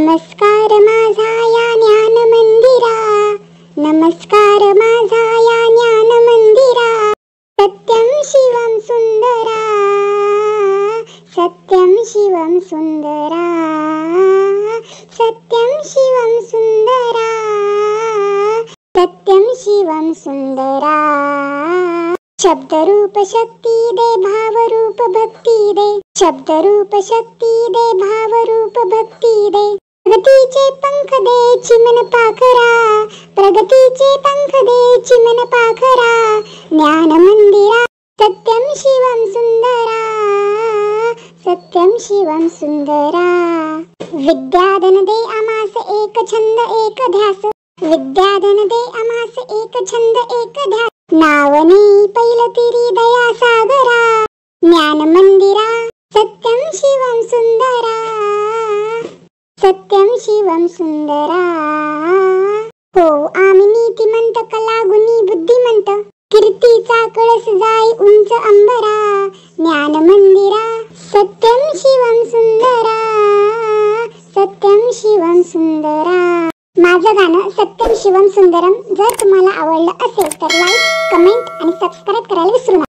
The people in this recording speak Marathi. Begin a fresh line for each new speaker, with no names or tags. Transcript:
नमस्कार माझा या ज्ञान मंदिरा, नमस्कार माझा या ज्ञान मंदिरा। सत्यम शिवम सुंदरा, सत्यम शिवम सुंदरा, सत्यम शिवम सुंदरा, सत्यम शिवम सुंदरा। शब्द रूप शक्ती दे, भाव रूप भक्ती दे, शब्द रूप शक्ती दे, भाव रूप भक्ती दे। प्रगतीचे पंख दे चिमण पाखरा, प्रगतीचे पंख दे चिमण पाखरा। ज्ञान मंदिरा सत्यम शिवम सुंदरा, सत्यम शिवम सुंदरा। विद्याधन दे आमास एक छंद एक ध्यास, विद्याधन दे आमास एक छंद एक ध्यास। नावनी पैलतिरी दया सागरा, ज्ञान मंदिरा सत्यम शिवम सुंदरा, सत्यम शिवम सुंदरा। हो आम्ही नीतिमंत कलागुणी बुद्धिमंत, कीर्तीचा कळस जाई उंच अंबरा। ज्ञान मंदिरा सत्यम शिवम सुंदरा, सत्यम शिवम सुंदरा। माझं गाणं सत्यम शिवम सुंदरम जर तुम्हाला आवडलं असेल तर लाईक, कमेंट आणि सबस्क्राइब करायला विसरू नका।